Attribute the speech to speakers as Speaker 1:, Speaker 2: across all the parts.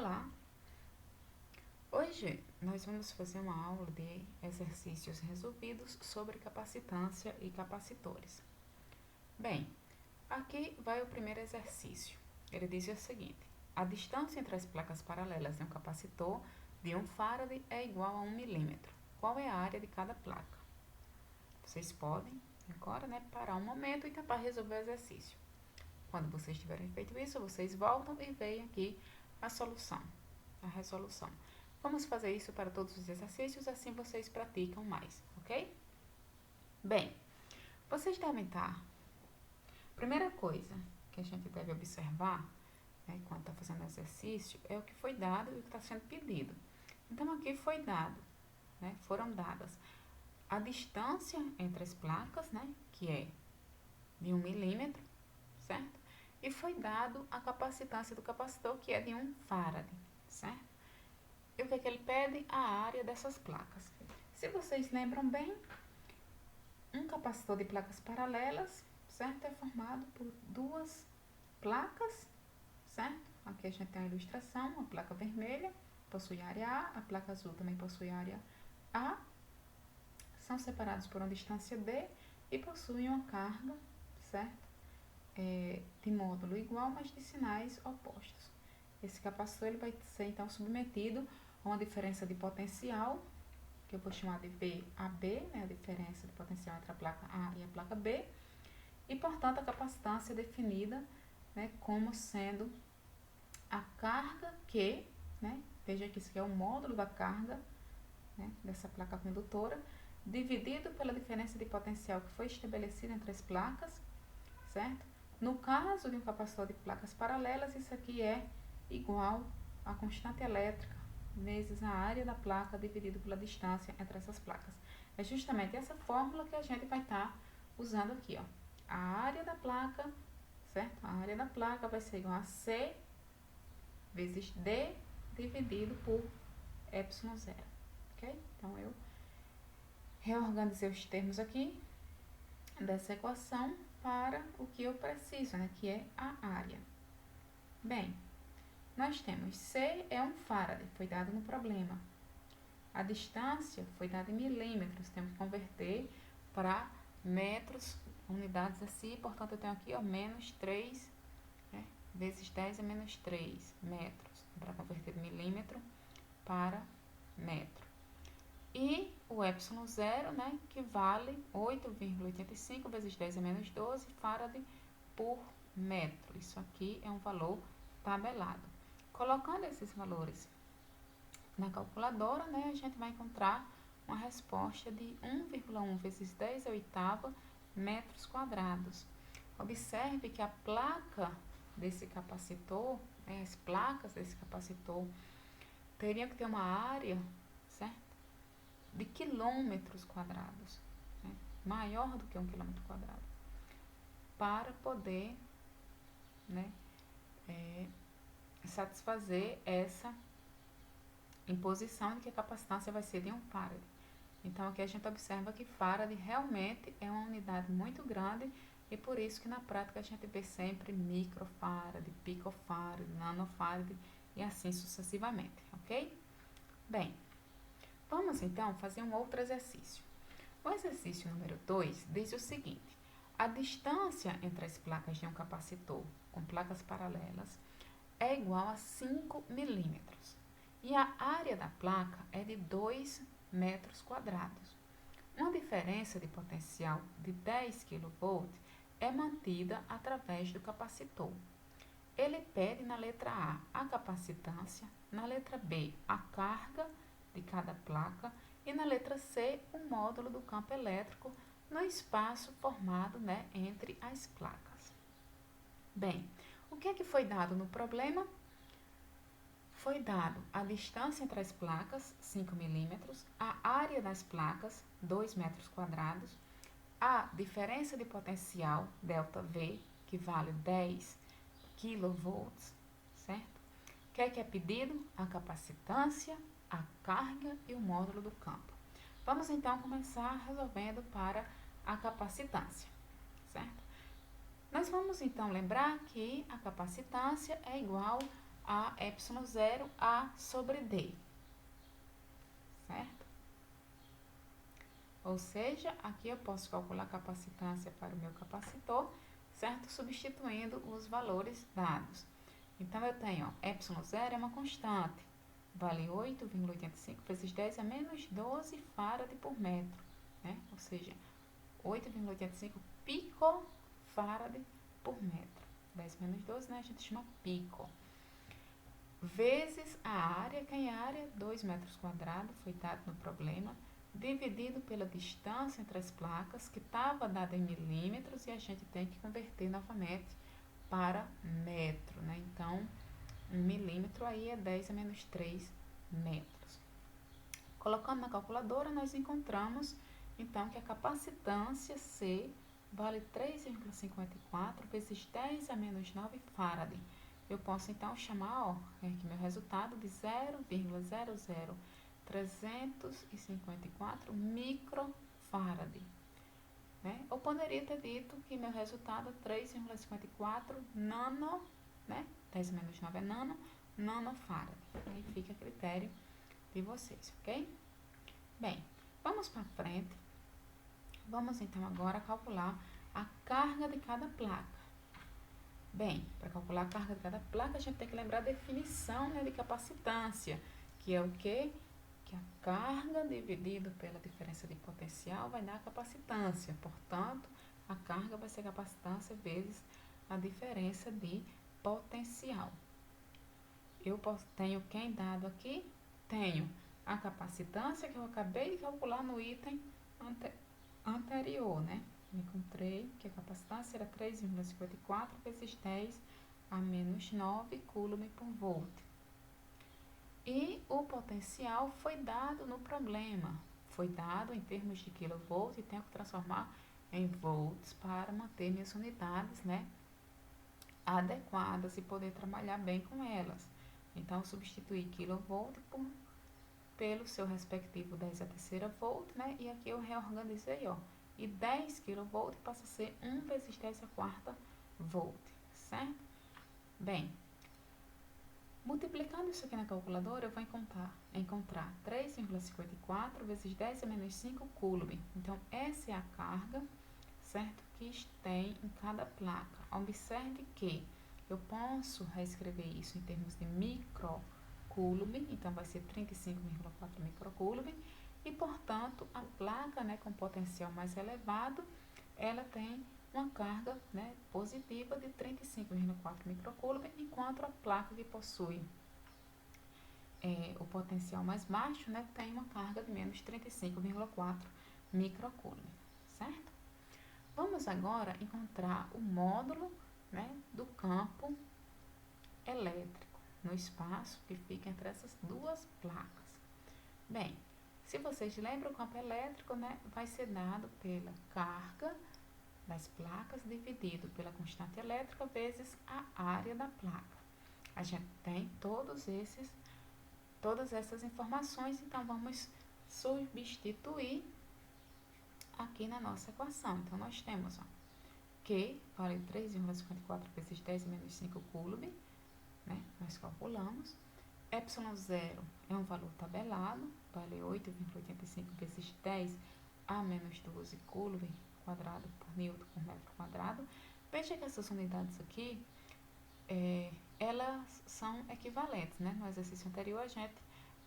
Speaker 1: Olá! Hoje nós vamos fazer uma aula de exercícios resolvidos sobre capacitância e capacitores. Bem, aqui vai o primeiro exercício. Ele diz o seguinte: a distância entre as placas paralelas de um capacitor de 1 farad é igual a 1 milímetro. Qual é a área de cada placa? Vocês podem agora parar um momento e tentar resolver o exercício. Quando vocês tiverem feito isso, vocês voltam e veem aqui a solução, a resolução. Vamos fazer isso para todos os exercícios, assim vocês praticam mais, ok? Bem, vocês devem estar... Primeira coisa que a gente deve observar, quando está fazendo o exercício, é o que foi dado e o que está sendo pedido. Então, aqui foi dado, foram dadas a distância entre as placas, que é de 1 milímetro, certo? E foi dado a capacitância do capacitor, que é de 1 farad, certo? E o que ele pede? A área dessas placas. Se vocês lembram bem, um capacitor de placas paralelas, certo? É formado por duas placas, certo? Aqui a gente tem a ilustração, a placa vermelha possui área A, a placa azul também possui área A. São separados por uma distância D e possuem uma carga, certo? De módulo igual, mas de sinais opostos. Esse capacitor ele vai ser então submetido a uma diferença de potencial, que eu vou chamar de VAB, a diferença de potencial entre a placa A e a placa B, e portanto a capacitância é definida como sendo a carga que, veja que isso aqui é o módulo da carga dessa placa condutora, dividido pela diferença de potencial que foi estabelecida entre as placas, certo? No caso de um capacitor de placas paralelas, isso aqui é igual à constante elétrica vezes a área da placa dividido pela distância entre essas placas. É justamente essa fórmula que a gente vai estar usando aqui, ó. A área da placa, certo? A área da placa vai ser igual a C vezes D dividido por ε0, ok? Então, eu reorganizei os termos aqui dessa equação para o que eu preciso, que é a área. Bem, nós temos C é 1 farad, foi dado no problema. A distância foi dada em milímetros, temos que converter para metros, unidades assim, portanto eu tenho aqui, menos 3, vezes 10 é menos 3 metros, para converter de milímetro para metro. E o ε0, que vale 8,85 vezes 10 é menos 12 farad por metro. Isso aqui é um valor tabelado. Colocando esses valores na calculadora, a gente vai encontrar uma resposta de 1,1 vezes 10 à oitava metros quadrados. Observe que a placa desse capacitor, as placas desse capacitor, teriam que ter uma área, certo? De quilômetros quadrados, maior do que 1 quilômetro quadrado, para poder satisfazer essa imposição de que a capacitância vai ser de 1 farad. Então, aqui a gente observa que farad realmente é uma unidade muito grande e por isso que na prática a gente vê sempre microfarad, picofarad, nanofarad e assim sucessivamente, ok? Bem, vamos então fazer um outro exercício. O exercício número 2 diz o seguinte: a distância entre as placas de um capacitor com placas paralelas é igual a 5 milímetros e a área da placa é de 2 metros quadrados. Uma diferença de potencial de 10 kV é mantida através do capacitor. Ele pede na letra A a capacitância, na letra B a carga de cada placa e na letra C o módulo do campo elétrico no espaço formado entre as placas. Bem, o que é que foi dado no problema? Foi dado a distância entre as placas, 5 milímetros, a área das placas, 2 metros quadrados, a diferença de potencial, ΔV, que vale 10 kV, certo? O que é pedido? A capacitância, a carga e o módulo do campo. Vamos então começar resolvendo para a capacitância, certo? Nós vamos então lembrar que a capacitância é igual a ε0 A sobre D, certo? Ou seja, aqui eu posso calcular a capacitância para o meu capacitor, certo? Substituindo os valores dados. Então, eu tenho, ó, ε0 é uma constante, vale 8,85 vezes 10 a menos 12 farad por metro, né? Ou seja, 8,85 picofarad por metro. 10 menos 12, né? A gente chama pico. Vezes a área, quem é a área? 2 metros quadrados, foi dado no problema, dividido pela distância entre as placas, que estava dada em milímetros, e a gente tem que converter novamente para metro, né? Então, 1 milímetro aí é 10 a menos 3 metros. Colocando na calculadora, nós encontramos, então, que a capacitância C vale 3,54 vezes 10 a menos 9 farad. Eu posso, então, chamar, ó, aqui meu resultado de 0,00354 microfarad, né? Eu poderia ter dito que meu resultado é 3,54 nano, né? 10 menos 9 é nano, nanofarad. Aí fica a critério de vocês, ok? Bem, vamos para frente. Vamos então agora calcular a carga de cada placa. Bem, para calcular a carga de cada placa, a gente tem que lembrar a definição, né, de capacitância, que é o quê? Que a carga dividido pela diferença de potencial vai dar a capacitância. Portanto, a carga vai ser a capacitância vezes a diferença de potencial. Eu tenho quem dado aqui? Tenho a capacitância que eu acabei de calcular no item anterior, né? Encontrei que a capacitância era 3,54 vezes 10 a menos 9 coulomb por volt. E o potencial foi dado no problema. Foi dado em termos de kilovolt e tenho que transformar em volts para manter minhas unidades, né, adequadas e poder trabalhar bem com elas. Então, substituir kilovolt pelo seu respectivo 10 a terceira volt, né? E aqui eu reorganizei, ó. E 10 kV passa a ser 1 vezes 10 a quarta volt, certo? Bem, multiplicando isso aqui na calculadora, eu vou encontrar 3,54 vezes 10 a menos 5 coulomb. Então, essa é a carga, certo? Que tem em cada placa. Observe que eu posso reescrever isso em termos de microcoulomb, então vai ser 35,4 microcoulomb, e, portanto, a placa, né, com potencial mais elevado, ela tem uma carga, né, positiva de 35,4 microcoulomb, enquanto a placa que possui o potencial mais baixo, né, tem uma carga de menos 35,4 microcoulomb, certo? Vamos agora encontrar o módulo, né, do campo elétrico no espaço que fica entre essas duas placas. Bem, se vocês lembram, o campo elétrico, né, vai ser dado pela carga das placas dividido pela constante elétrica vezes a área da placa. A gente tem todas essas informações, então vamos substituir aqui na nossa equação. Então, nós temos, ó, Q vale 3,54 vezes 10 menos 5 coulomb, né? Nós calculamos. ε0 é um valor tabelado, vale 8,85 vezes 10 a menos 12 coulomb quadrado por newton por metro quadrado. Veja que essas unidades aqui, elas são equivalentes, né? No exercício anterior a gente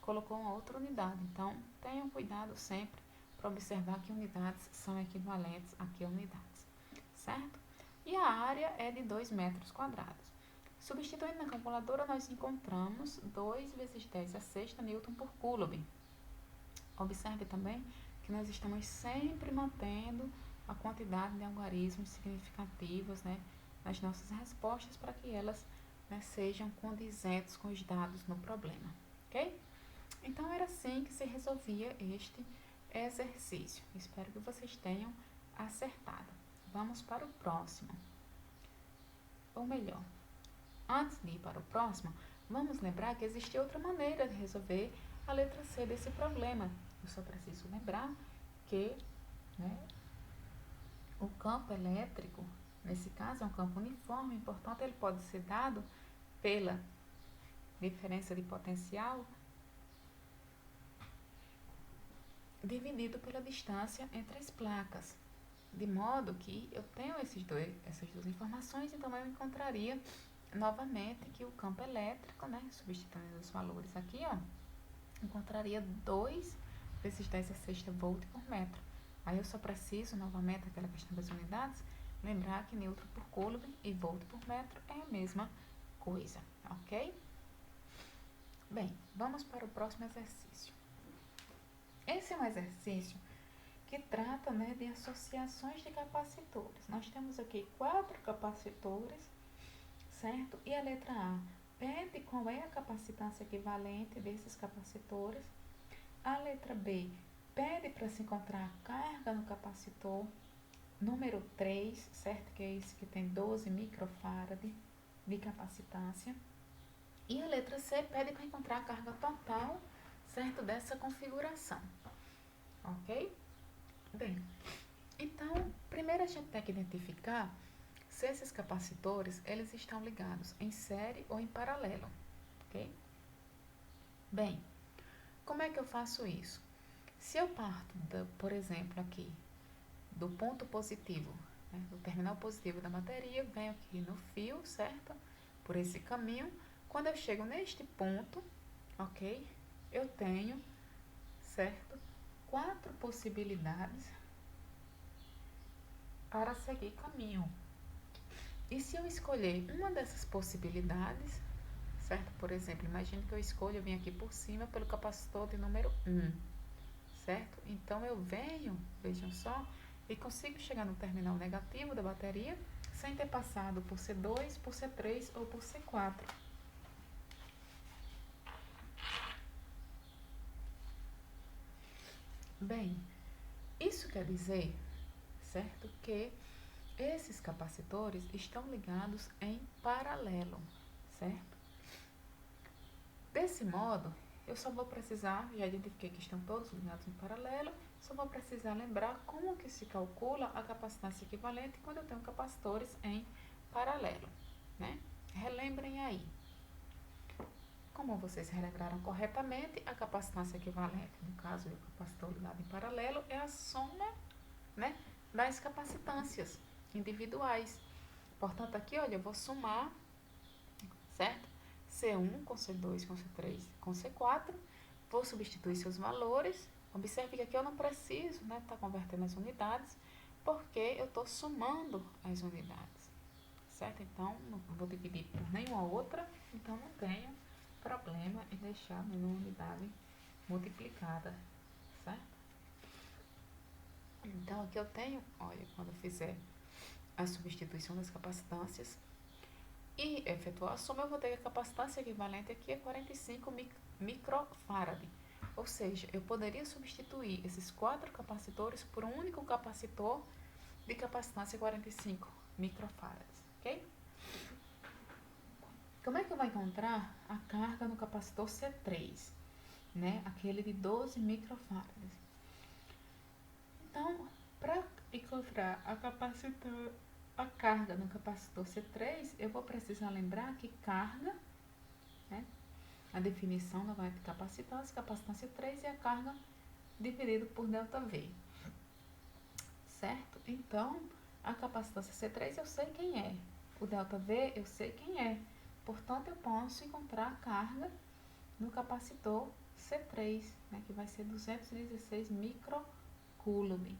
Speaker 1: colocou uma outra unidade, então tenham cuidado sempre para observar que unidades são equivalentes a que unidades, certo? E a área é de 2 metros quadrados. Substituindo na calculadora, nós encontramos 2 vezes 10 a sexta newton por coulomb. Observe também que nós estamos sempre mantendo a quantidade de algarismos significativos, né, nas nossas respostas para que elas, né, sejam condizentes com os dados no problema, ok? Então, era assim que se resolvia este exercício. Espero que vocês tenham acertado. Vamos para o próximo. Ou melhor, antes de ir para o próximo, vamos lembrar que existe outra maneira de resolver a letra C desse problema. Eu só preciso lembrar que, né, o campo elétrico, nesse caso, é um campo uniforme, portanto, ele pode ser dado pela diferença de potencial dividido pela distância entre as placas. De modo que eu tenho essas duas informações, então eu encontraria novamente que o campo elétrico, né, substituindo os valores aqui, ó, encontraria 2 vezes 10 a sexta volt por metro. Aí eu só preciso, novamente, aquela questão das unidades, lembrar que newton por coulomb e volt por metro é a mesma coisa, ok? Bem, vamos para o próximo exercício. Esse é um exercício que trata, né, de associações de capacitores. Nós temos aqui 4 capacitores, certo? E a letra A pede qual é a capacitância equivalente desses capacitores. A letra B pede para se encontrar a carga no capacitor número 3, certo? Que é esse que tem 12 microfarad de capacitância. E a letra C pede para encontrar a carga total, certo? Dessa configuração. Ok? Bem, então, primeiro a gente tem que identificar se esses capacitores, eles estão ligados em série ou em paralelo, ok? Bem, como é que eu faço isso? Se eu parto, por exemplo, aqui, do ponto positivo, né, do terminal positivo da bateria, venho aqui no fio, certo? Por esse caminho. Quando eu chego neste ponto, ok? Eu tenho, certo? 4 possibilidades para seguir caminho. E se eu escolher uma dessas possibilidades, certo? Por exemplo, imagine que eu vim aqui por cima pelo capacitor de número 1, certo? Então, eu venho, vejam só, e consigo chegar no terminal negativo da bateria sem ter passado por C2, por C3 ou por C4. Bem, isso quer dizer, certo, que esses capacitores estão ligados em paralelo, certo? Desse modo, eu só vou precisar, já identifiquei que estão todos ligados em paralelo, só vou precisar lembrar como que se calcula a capacitância equivalente quando eu tenho capacitores em paralelo, né? Relembrem aí. Como vocês relembraram corretamente, a capacitância equivalente, no caso do capacitor ligado em paralelo, é a soma, né, das capacitâncias individuais. Portanto, aqui, olha, eu vou somar, certo? C1 com C2 com C3 com C4, vou substituir seus valores. Observe que aqui eu não preciso, né, estar convertendo as unidades, porque eu estou somando as unidades, certo? Então, não vou dividir por nenhuma outra, então não tenho problema em deixar nenhuma unidade multiplicada, certo? Então, aqui eu tenho, olha, quando eu fizer a substituição das capacitâncias e efetuar a soma, eu vou ter que a capacitância equivalente aqui é 45 microfarad. Ou seja, eu poderia substituir esses 4 capacitores por um único capacitor de capacitância 45 microfarads, ok? Como é que eu vou encontrar a carga no capacitor C3, né? Aquele de 12 microfarads. Então, para encontrar a carga no capacitor C3, eu vou precisar lembrar que carga, né? A definição da de capacitância, capacitância 3 é a carga dividido por ΔV, certo? Então, a capacitância C3 eu sei quem é, o ΔV eu sei quem é, portanto, eu posso encontrar a carga no capacitor C3, né, que vai ser 216 microcoulomb.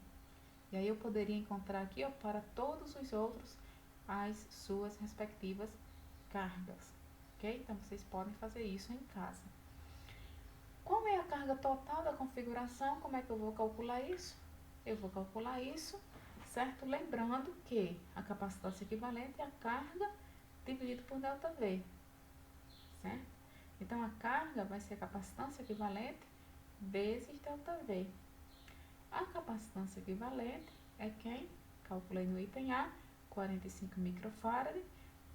Speaker 1: E aí eu poderia encontrar aqui, ó, para todos os outros, as suas respectivas cargas, ok? Então, vocês podem fazer isso em casa. Qual é a carga total da configuração? Como é que eu vou calcular isso? Eu vou calcular isso, certo? Lembrando que a capacitância equivalente é a carga dividido por ΔV, certo? Então, a carga vai ser a capacitância equivalente vezes ΔV. A capacitância equivalente é quem? Calculei no item A, 45 microfarad.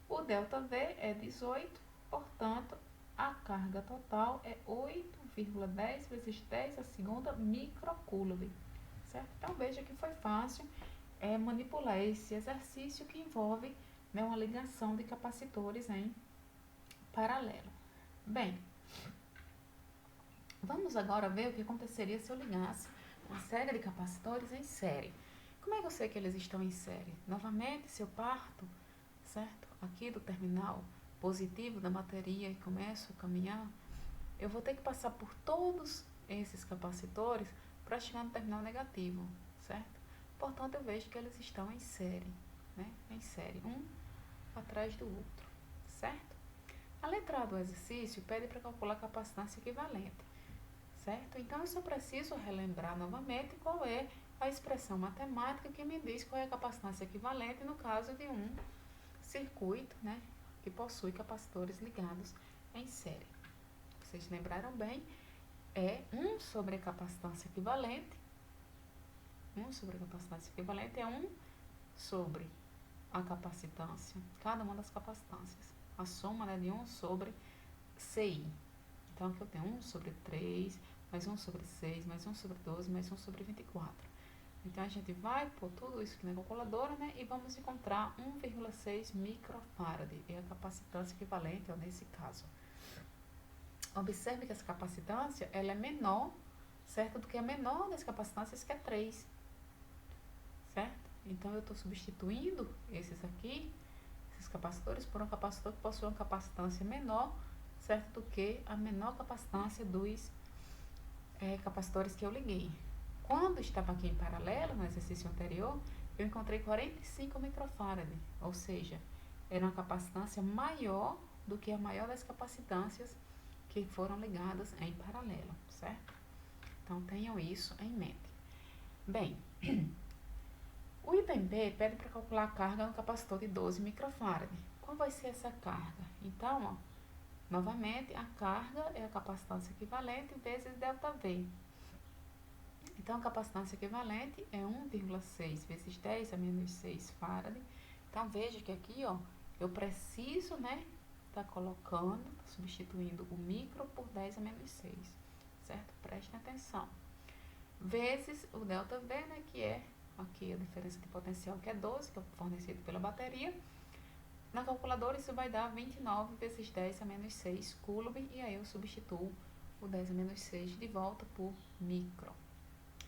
Speaker 1: O ΔV é 18, portanto, a carga total é 8,10 vezes 10 a segunda microcoulomb, certo? Então, veja que foi fácil manipular esse exercício que envolve, né, uma ligação de capacitores em paralelo. Bem, vamos agora ver o que aconteceria se eu ligasse uma série de capacitores em série. Como é que eu sei que eles estão em série? Novamente, se eu parto, certo, aqui do terminal positivo da bateria e começo a caminhar, eu vou ter que passar por todos esses capacitores para chegar no terminal negativo, certo? Portanto, eu vejo que eles estão em série, né? Em série, um atrás do outro, certo? A letra A do exercício pede para calcular a capacitância equivalente, certo? Então, eu só preciso relembrar novamente qual é a expressão matemática que me diz qual é a capacitância equivalente no caso de um circuito, né, que possui capacitores ligados em série. Vocês lembraram bem? É 1 sobre a capacitância equivalente. 1 sobre a capacitância equivalente é 1 sobre a capacitância, cada uma das capacitâncias. A soma, né, de 1 sobre CI. Então, aqui eu tenho 1 sobre 3, mais 1 sobre 6, mais 1 sobre 12, mais 1 sobre 24. Então, a gente vai pôr tudo isso aqui na calculadora, né, e vamos encontrar 1,6 microfarad. É a capacitância equivalente, ó, nesse caso. Observe que essa capacitância, ela é menor, certo, do que a menor das capacitâncias, que é 3. Certo? Então, eu estou substituindo esses aqui, esses capacitores, por um capacitor que possui uma capacitância menor, certo, do que a menor capacitância dos capacitores que eu liguei. Quando estava aqui em paralelo, no exercício anterior, eu encontrei 45 microfarad, ou seja, era uma capacitância maior do que a maior das capacitâncias que foram ligadas em paralelo, certo? Então, tenham isso em mente. Bem, o item B pede para calcular a carga no capacitor de 12 microfarad. Qual vai ser essa carga? Então, ó, novamente, a carga é a capacitância equivalente vezes ΔV. Então, a capacitância equivalente é 1,6 vezes 10 a menos 6 farad. Então, veja que aqui, ó, eu preciso, né, tá colocando, substituindo o micro por 10 a menos 6, certo? Prestem atenção. Vezes o ΔV, né, que é aqui a diferença de potencial, que é 12, que é fornecido pela bateria. Na calculadora, isso vai dar 29 vezes 10 a menos 6 coulomb, e aí eu substituo o 10 a menos 6 de volta por micro,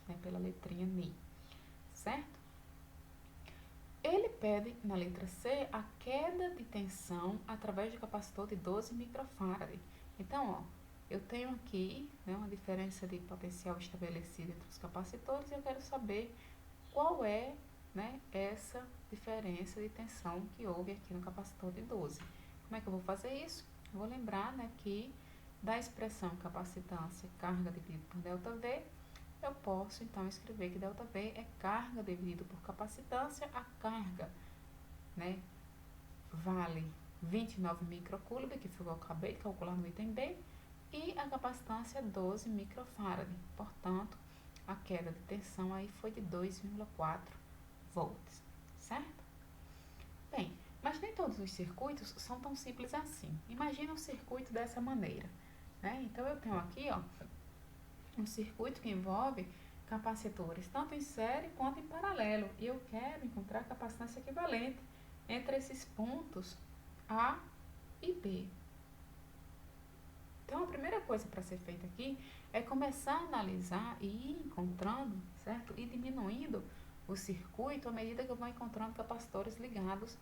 Speaker 1: né, pela letrinha Mi, certo? Ele pede, na letra C, a queda de tensão através do capacitor de 12 microfarad. Então, ó, eu tenho aqui, né, uma diferença de potencial estabelecida entre os capacitores e eu quero saber qual é, né, essa diferença de tensão que houve aqui no capacitor de 12. Como é que eu vou fazer isso? Eu vou lembrar, né, que da expressão capacitância carga dividido por ΔV, eu posso então escrever que ΔV é carga dividido por capacitância. A carga, né, vale 29 microcoulomb, que foi o que eu acabei de calcular no item B, e a capacitância é 12 microfarad. Portanto, a queda de tensão aí foi de 2,4 volts, certo? Bem, mas nem todos os circuitos são tão simples assim. Imagina um circuito dessa maneira, né? Então, eu tenho aqui, ó, um circuito que envolve capacitores tanto em série quanto em paralelo, e eu quero encontrar a capacitância equivalente entre esses pontos A e B. Então, a primeira coisa para ser feita aqui é começar a analisar e ir encontrando, certo? E diminuindo o circuito à medida que eu vou encontrando capacitores ligados,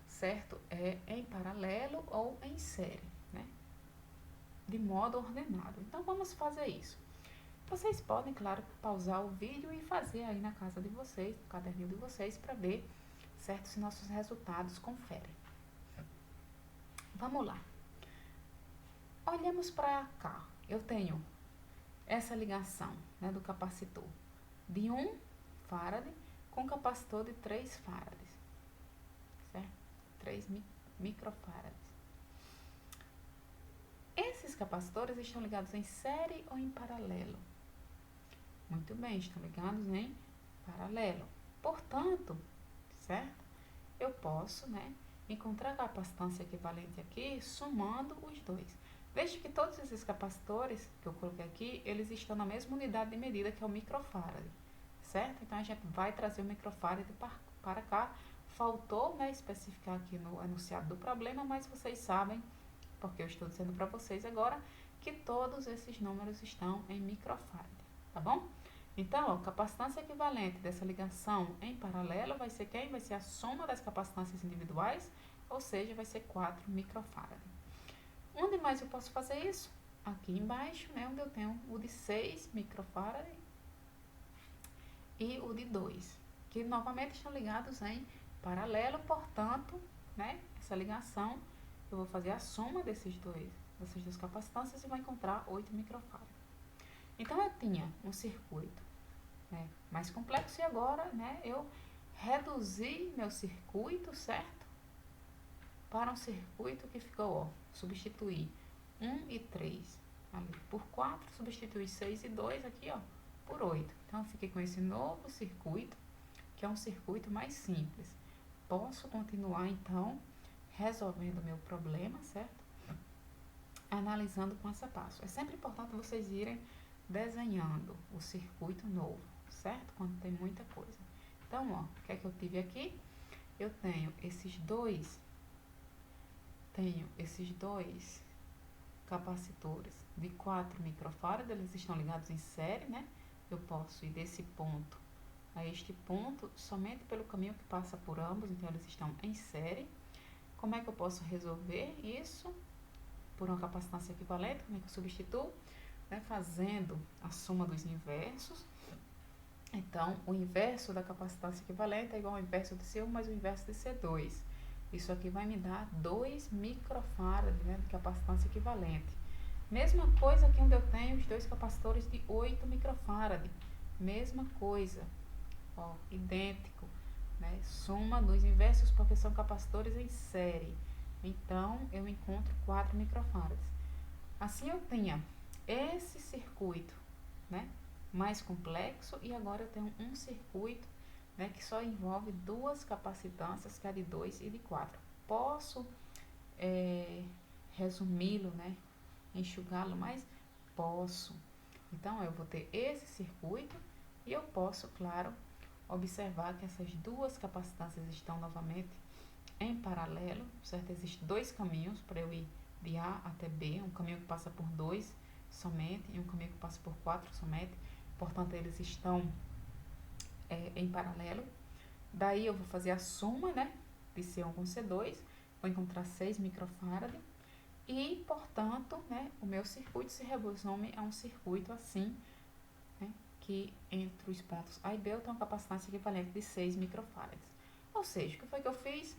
Speaker 1: certo? Em paralelo ou em série, né? De modo ordenado. Então, vamos fazer isso. Vocês podem, claro, pausar o vídeo e fazer aí na casa de vocês, no caderninho de vocês, para ver, certo? Se nossos resultados conferem. Vamos lá. Olhamos para cá. Eu tenho essa ligação, né, do capacitor de 1 farad com capacitor de 3 farads, certo? 3 microfarads. Esses capacitores estão ligados em série ou em paralelo? Muito bem, estão ligados em paralelo. Portanto, certo? Eu posso, né, encontrar a capacitância equivalente aqui somando os dois. Veja que todos esses capacitores que eu coloquei aqui, eles estão na mesma unidade de medida, que é o microfarad, certo? Então, a gente vai trazer o microfarad para cá. Faltou, né, especificar aqui no enunciado do problema, mas vocês sabem Porque eu estou dizendo para vocês agora que todos esses números estão em microfarad, tá bom? Então, a capacitância equivalente dessa ligação em paralelo vai ser quem? Vai ser a soma das capacitâncias individuais, ou seja, vai ser 4 microfarad. Onde mais eu posso fazer isso? Aqui embaixo, né, onde eu tenho o de 6 microfarad e o de 2, que novamente estão ligados em paralelo, portanto, né, essa ligação, eu vou fazer a soma dessas duas capacitâncias e vou encontrar 8 microfarad. Então, eu tinha um circuito, né, mais complexo e agora, né, eu reduzi meu circuito, certo? Para um circuito que ficou, ó, substituir 1 e 3 ali por 4, substituir 6 e 2 aqui, ó, por 8. Então, eu fiquei com esse novo circuito, que é um circuito mais simples. Posso continuar, então, resolvendo o meu problema, certo? Analisando passo a passo. É sempre importante vocês irem desenhando o circuito novo, certo? Quando tem muita coisa. Então, ó, o que é que eu tive aqui? Eu tenho esses dois capacitores de 4 microfarad, eles estão ligados em série, né? Eu posso ir desse ponto a este ponto somente pelo caminho que passa por ambos, então eles estão em série. Como é que eu posso resolver isso? Por uma capacitância equivalente, como é que eu substituo? Né? Fazendo a soma dos inversos. Então, o inverso da capacitância equivalente é igual ao inverso de C1 mais o inverso de C2. Isso aqui vai me dar 2 microfarad, né, de capacitância equivalente. Mesma coisa aqui onde eu tenho os dois capacitores de 8 microfarad. Mesma coisa. Ó, idêntico, né? Soma dos inversos porque são capacitores em série. Então, eu encontro 4 microfarads. Assim, eu tinha esse circuito, né, mais complexo e agora eu tenho um circuito, né, que só envolve duas capacitâncias, que é de 2 e de 4. Posso resumi-lo, né, enxugá-lo mais? Posso. Então, eu vou ter esse circuito e eu posso, claro, observar que essas duas capacitâncias estão novamente em paralelo, certo? Existem dois caminhos para eu ir de A até B, um caminho que passa por 2 somente e um caminho que passa por 4 somente, portanto eles estão em paralelo. Daí eu vou fazer a soma, né, de C1 com C2, vou encontrar 6 microfarad e, portanto, né, o meu circuito se resume a um circuito assim, né, que entre os pontos A e B eu tenho uma capacitância equivalente de 6 microfarads. Ou seja, o que foi que eu fiz?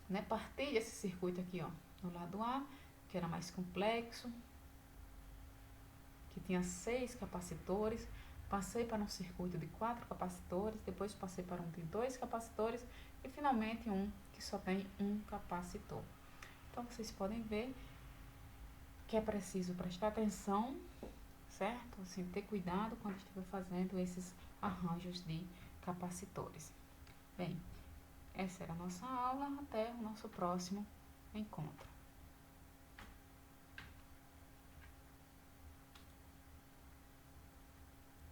Speaker 1: Né, parti desse circuito aqui, ó, no lado A, que era mais complexo, que tinha 6 capacitores, passei para um circuito de 4 capacitores, depois passei para um de 2 capacitores e finalmente um que só tem um capacitor. Então, vocês podem ver que é preciso prestar atenção, certo? Assim, ter cuidado quando estiver fazendo esses arranjos de capacitores. Bem, essa era a nossa aula, até o nosso próximo encontro.